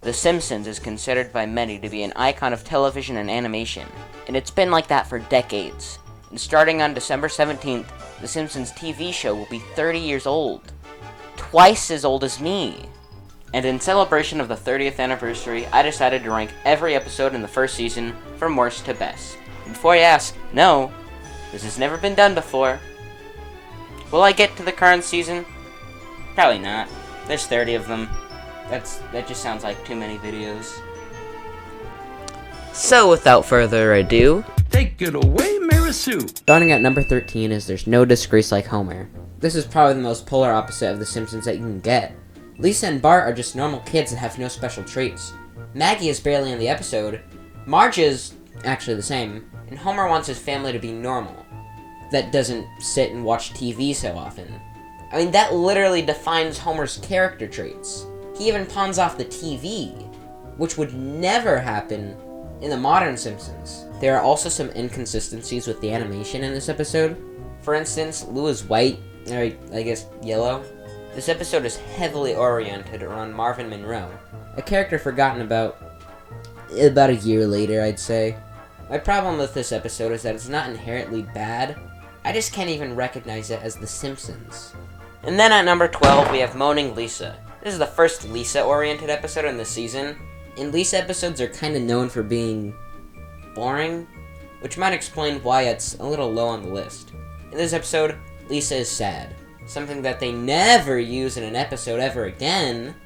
The Simpsons is considered by many to be an icon of television and animation, and it's been like that for decades. And starting on December 17th, The Simpsons TV show will be 30 years old. Twice as old as me. And in celebration of the 30th anniversary, I decided to rank every episode in the first season from worst to best. And before you ask, no, this has never been done before. Will I get to the current season? Probably not. There's 30 of them. That just sounds like too many videos. So without further ado, take it away, Mary Sue. Starting at number 13 is There's No Disgrace Like Homer. This is probably the most polar opposite of The Simpsons that you can get. Lisa and Bart are just normal kids that have no special traits. Maggie is barely in the episode. Marge is actually the same. And Homer wants his family to be normal. That doesn't sit and watch TV so often. I mean, that literally defines Homer's character traits. He even pawns off the TV, which would never happen in the modern Simpsons. There are also some inconsistencies with the animation in this episode. For instance, Lou is white, or I guess yellow. This episode is heavily oriented around Marvin Monroe, a character forgotten about a year later, I'd say. My problem with this episode is that it's not inherently bad, I just can't even recognize it as The Simpsons. And then at number 12, we have Moaning Lisa. This is the first Lisa-oriented episode in the season, and Lisa episodes are kind of known for being boring, which might explain why it's a little low on the list. In this episode, Lisa is sad, something that they never use in an episode ever again.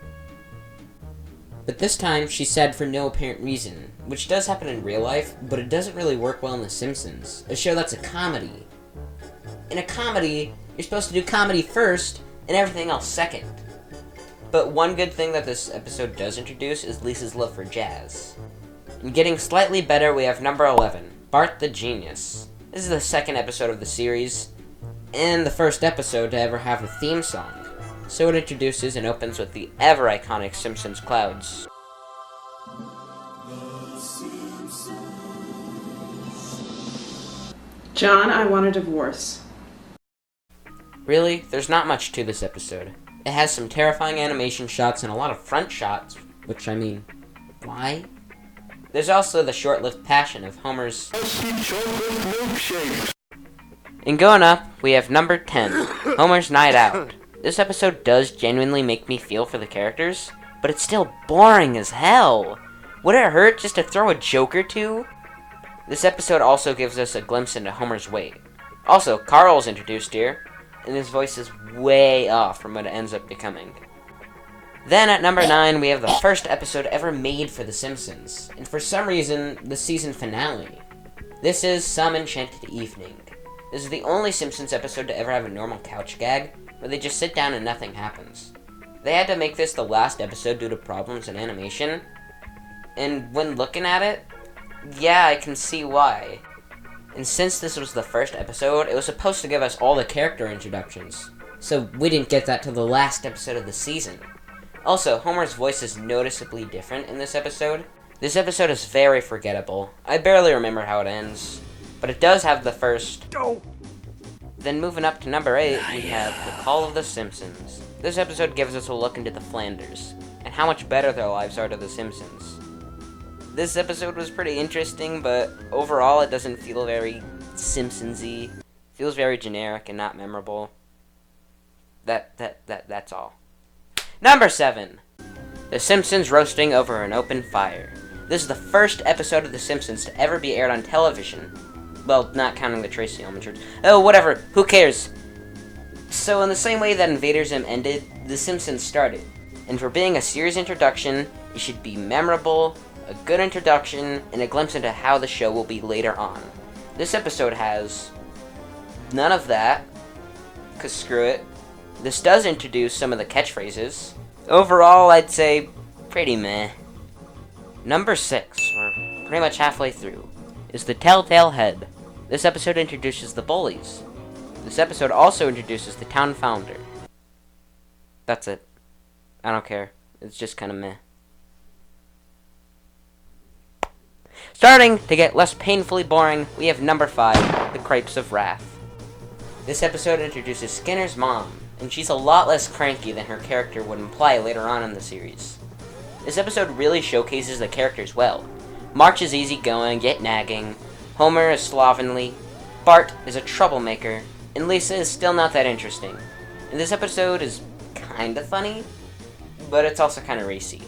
But this time, she's sad for no apparent reason, which does happen in real life, but it doesn't really work well in The Simpsons, a show that's a comedy. In a comedy, you're supposed to do comedy first, and everything else second. But one good thing that this episode does introduce is Lisa's love for jazz. And getting slightly better, we have number 11, Bart the Genius. This is the second episode of the series, and the first episode to ever have a theme song. So it introduces and opens with the ever-iconic Simpsons clouds. John, I want a divorce. Really, there's not much to this episode. It has some terrifying animation shots and a lot of front shots, which, I mean, why? There's also the short-lived passion of Homer's... And going up, we have number 10, Homer's Night Out. This episode does genuinely make me feel for the characters, but it's still boring as hell. Would it hurt just to throw a joke or two? This episode also gives us a glimpse into Homer's weight. Also, Carl's introduced here, and his voice is way off from what it ends up becoming. Then at number 9, we have the first episode ever made for The Simpsons, and for some reason, the season finale. This is Some Enchanted Evening. This is the only Simpsons episode to ever have a normal couch gag, where they just sit down and nothing happens. They had to make this the last episode due to problems in animation, and when looking at it, yeah, I can see why. And since this was the first episode, it was supposed to give us all the character introductions. So we didn't get that till the last episode of the season. Also, Homer's voice is noticeably different in this episode. This episode is very forgettable. I barely remember how it ends. But it does have the first... No. Then moving up to number 8, we have The Call of the Simpsons. This episode gives us a look into the Flanders, and how much better their lives are to the Simpsons. This episode was pretty interesting, but overall it doesn't feel very Simpsons-y. It feels very generic and not memorable. That's all. Number 7. The Simpsons Roasting Over an Open Fire. This is the first episode of The Simpsons to ever be aired on television. Well, not counting the Tracy Ullman shorts. Oh, whatever. Who cares? So in the same way that Invader Zim ended, The Simpsons started. And for being a series introduction, it should be memorable, a good introduction, and a glimpse into how the show will be later on. This episode has none of that, because screw it. This does introduce some of the catchphrases. Overall, I'd say pretty meh. Number 6, we're pretty much halfway through, is The Telltale Head. This episode introduces the bullies. This episode also introduces the town founder. That's it. I don't care. It's just kind of meh. Starting to get less painfully boring, we have number 5, The Crepes of Wrath. This episode introduces Skinner's mom, and she's a lot less cranky than her character would imply later on in the series. This episode really showcases the characters well. Marge is easygoing yet nagging, Homer is slovenly, Bart is a troublemaker, and Lisa is still not that interesting. And this episode is kinda funny, but it's also kinda racy.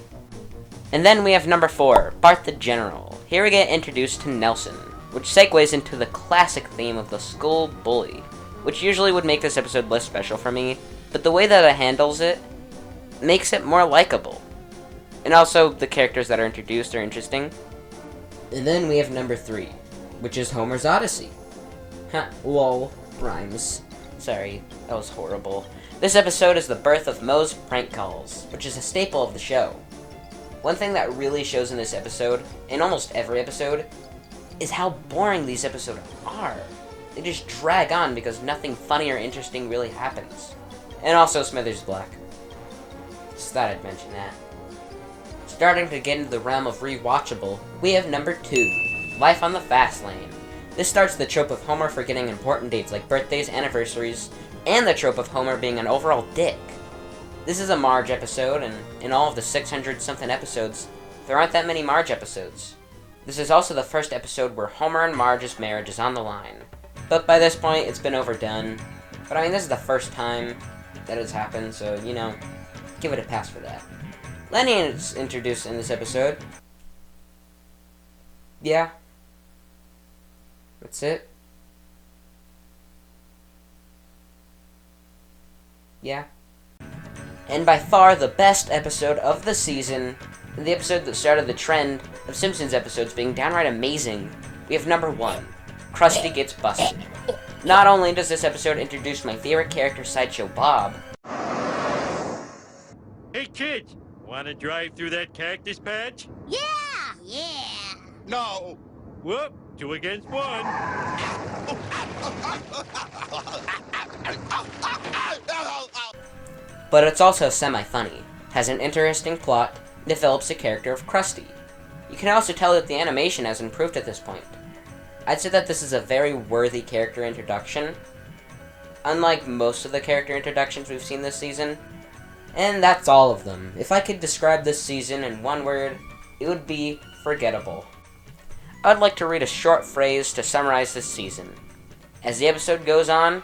And then we have number 4, Bart the General. Here we get introduced to Nelson, which segues into the classic theme of the school bully, which usually would make this episode less special for me, but the way that it handles it makes it more likable. And also, the characters that are introduced are interesting. And then we have number 3, which is Homer's Odyssey. Lol, rhymes. Sorry, that was horrible. This episode is the birth of Moe's prank calls, which is a staple of the show. One thing that really shows in this episode, in almost every episode, is how boring these episodes are. They just drag on because nothing funny or interesting really happens. And also Smithers Black. Just thought I'd mention that. Starting to get into the realm of rewatchable, we have number 2, Life on the Fast Lane. This starts the trope of Homer forgetting important dates like birthdays, anniversaries, and the trope of Homer being an overall dick. This is a Marge episode, and in all of the 600-something episodes, there aren't that many Marge episodes. This is also the first episode where Homer and Marge's marriage is on the line. But by this point, it's been overdone. But I mean, this is the first time that it's happened, so, you know, give it a pass for that. Lenny is introduced in this episode. Yeah. That's it. Yeah. And by far the best episode of the season, and the episode that started the trend of Simpsons episodes being downright amazing, we have number 1, Krusty Gets Busted. Not only does this episode introduce my favorite character, Sideshow Bob. Hey kids, wanna drive through that cactus patch? Yeah! No! Whoop, 2 against 1. But it's also semi-funny, has an interesting plot, and develops the character of Krusty. You can also tell that the animation has improved at this point. I'd say that this is a very worthy character introduction, unlike most of the character introductions we've seen this season. And that's all of them. If I could describe this season in one word, it would be forgettable. I'd like to read a short phrase to summarize this season. As the episode goes on,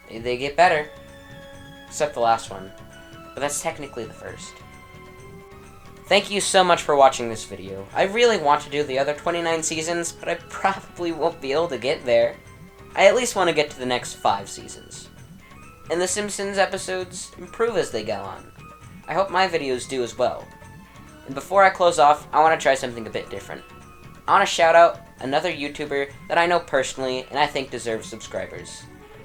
they get better. Except the last one. But that's technically the first. Thank you so much for watching this video. I really want to do the other 29 seasons, but I probably won't be able to get there. I at least want to get to the next 5 seasons. And the Simpsons episodes improve as they go on. I hope my videos do as well. And before I close off, I want to try something a bit different. I want to shout out another YouTuber that I know personally and I think deserves subscribers.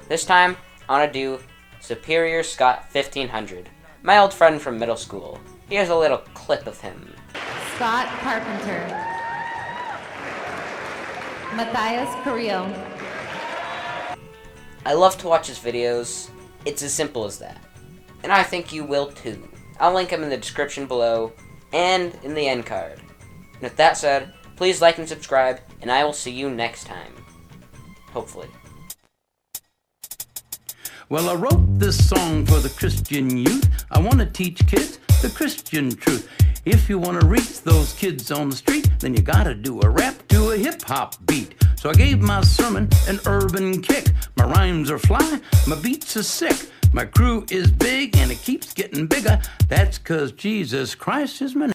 This time, I want to do Superior Scott 1500, my old friend from middle school. Here's a little clip of him. Scott Carpenter. Matthias Carrillo. I love to watch his videos. It's as simple as that. And I think you will too. I'll link him in the description below and in the end card. And with that said, please like and subscribe, and I will see you next time. Hopefully. Well, I wrote this song for the Christian youth. I want to teach kids the Christian truth. If you want to reach those kids on the street, then you gotta do a rap to a hip-hop beat. So I gave my sermon an urban kick. My rhymes are fly, my beats are sick. My crew is big and it keeps getting bigger. That's 'cause Jesus Christ is my name.